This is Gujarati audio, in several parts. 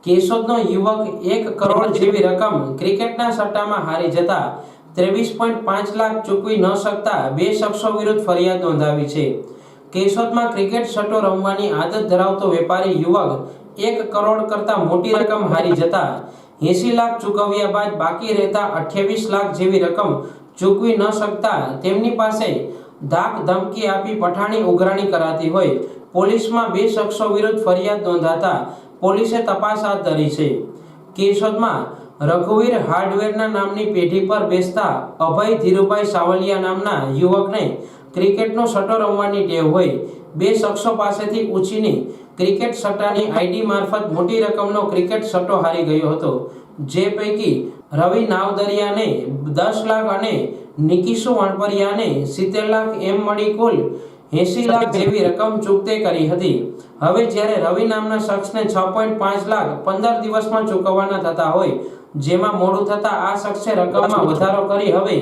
કેશોદનો યુવક 1 કરોડ જેવી રકમ ક્રિકેટના સટ્ટામાં હારી જતા 23.5 લાખ ચૂકવી ન શકતા બે શખ્સો વિરુદ્ધ ફરિયાદ નોંધાવી છે। કેશોદમાં ક્રિકેટ સટ્ટો રમવાની આદત ધરાવતો વેપારી યુવક 1 કરોડ કરતા મોટી રકમ હારી જતા 80 લાખ ચૂકવ્યા બાદ બાકી રહેતા 28 લાખ જેવી રકમ ચૂકવી ન શકતા તેમની પાસે ધાક ધમકી આપી પઠાણી ઉઘરાણી કરાતી હોય પોલીસમાં બે શખ્સો વિરુદ્ધ ફરિયાદ નોંધાતા પોલીસે તપાસ હાથ ધરી છે। કેશોદમાં રઘુવીર હાર્ડવેરના નામની પેઢી પર બેસતા અભય ધીરુભાઈ સાવલિયા નામના યુવકને ક્રિકેટનો સટ્ટો રમવાની ટેવ હોય બે શખ્સો પાસેથી ઉછીની ક્રિકેટ સટ્ટાની આઈડી મારફત મોટી રકમનો ક્રિકેટ સટ્ટો હારી ગયો હતો, જે પૈકી રવિ નાવદરિયાને 10 લાખ અને નિકીશુ વણપરિયાને 70 લાખ એમ મળી કુલ 80 લાખ જેવી રકમ ચૂકતે કરી હતી। હવે જ્યારે રવિ નામના શખ્સને 6.5 લાખ 15 દિવસમાં ચૂકવવાના થતા હોય જેમાં મોડું થતા આ શખ્સે રકમમાં વધારો કરી હવે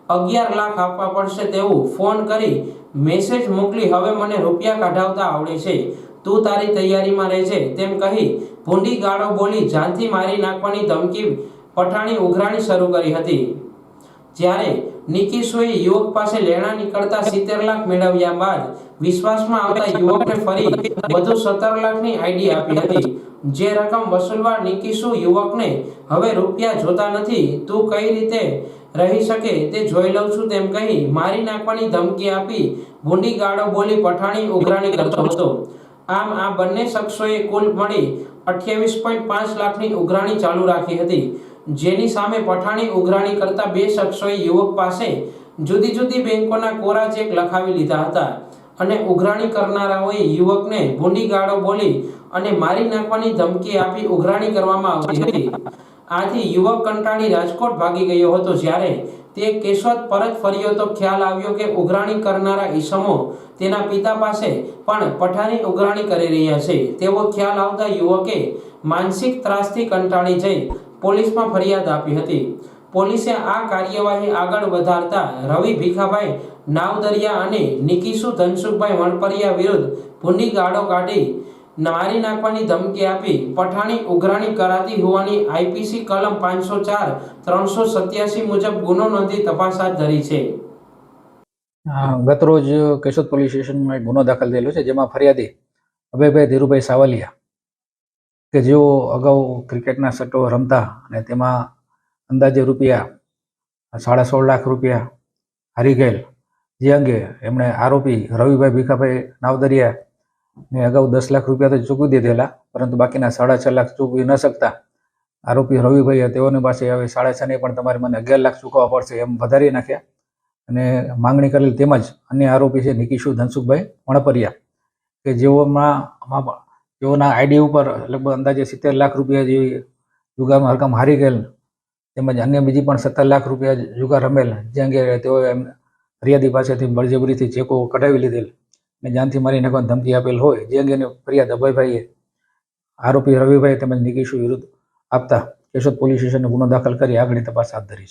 11 લાખ આપવા પડશે તેવું ફોન કરી મેસેજ મોકલી હવે મને રૂપિયા કઢાવતા આવડે છે, તું તારી તૈયારીમાં રહેજે તેમ કહી ભૂંડી ગાળો બોલી જાનથી મારી નાખવાની ધમકી પઠાણી ઉઘરાણી શરૂ કરી હતી। જ્યારે નિકીશોએ યુવક પાસે લેણા નીકળતા 70 લાખ મેળવ્યા બાદ વિશ્વાસમાં આવતા યુવકને ફરી વધુ 17 લાખની આઈડી આપી હતી, જે રકમ વસૂલવા નિકીશુ યુવકને હવે રૂપિયા જોતા નથી, તું કઈ રીતે રહી શકે તે જોઈ લઉં છું તેમ કહી મારી નાખવાની ધમકી આપી ભૂંડી ગાળો બોલી પઠાણી ઉઘરાણી કરતો હતો। આમ આ બંને શખ્સોએ કુલ મળી 28.5 લાખની ઉઘરાણી ચાલુ રાખી હતી, જેની સામે પઠાણી ઉઘરાણી કરતા બે શખ્સોએ યુવક પાસે જુદી જુદી બેંકોના કોરા ચેક લખાવી લીધા હતા અને ઉઘરાણી કરનારાઓએ યુવકને ભૂંડી ગાળો બોલી અને મારી નાખવાની ધમકી આપી ઉઘરાણી કરવામાં આવતી હતી। આથી યુવક કંટાળી રાજકોટ ભાગી ગયો હતો। જ્યારે તે કેશોદ પરત ફર્યો તો ખ્યાલ આવ્યો કે ઉઘરાણી કરનારા ઈસમો તેના પિતા પાસે પણ પઠાણી ઉઘરાણી કરી રહ્યા છે તેવો ખ્યાલ આવતા યુવકે માનસિક ત્રાસથી કંટાળી જઈ પોલીસમાં ફરિયાદ આપી હતી। પોલીસે આ કાર્યવાહી આગળ વધારતા રવિ ભીખાભાઈ નાવદરિયા અને નિકીશુ ધનસુખભાઈ વણપરિયા વિરુદ્ધ ભૂંડી ગાળો કાઢી મારી નાખવાની ધમકી આપી પઠાણી ઉઘરાણી કરાતી હોવાની આઈપીસી કલમ 504 387 મુજબ ગુનો નોંધી તપાસ હાથ ધરી છે। ગતરોજ કેશોદ પોલીસ સ્ટેશનમાં એક ગુનો દાખલ થયેલો છે, જેમાં ફરિયાદી અભયભાઈ ધીરુભાઈ સાવલિયા કે જેઓ અગાઉ ક્રિકેટના સટ્ટો રમતા અને તેમાં અંદાજે રૂપિયા 16.5 લાખ રૂપિયા હારી ગયેલ, જે અંગે એમણે આરોપી રવિભાઈ ભીખાભાઈ નાવદરિયા ને અગાઉ 10 લાખ રૂપિયા તો ચૂકવી દીધેલા, પરંતુ બાકીના 6.5 લાખ ચૂકવી ન શકતા આરોપી રવિભાઈએ તેઓની પાસે હવે 6.5 નહીં પણ તમારે મને 11 લાખ ચૂકવવા પડશે એમ વધારી નાખ્યા અને માંગણી કરેલ। તેમજ અન્ય આરોપી છે નિકીશુ ધનસુખભાઈ વણપરિયા કે જેઓના આઈડી ઉપર લગભગ અંદાજે 70 લાખ રૂપિયા જેવી જુગારમાં રકમ હારી ગયેલ, તેમજ અન્ય બીજી પણ 17 લાખ રૂપિયા જુગાર રમેલ, જે અંગે તેઓએ ફરિયાદી પાસેથી બળજબરીથી ચેકો કઢાવી લીધેલ અને જાનથી મારી નાખવાની ધમકી આપેલ હોય, જે અંગેની ફરિયાદ અભયભાઈએ આરોપી રવિભાઈ તેમજ નિકીશુ વિરુદ્ધ આપતા કેશોદ પોલીસ સ્ટેશને ગુનો દાખલ કરી આગળની તપાસ હાથ ધરી છે।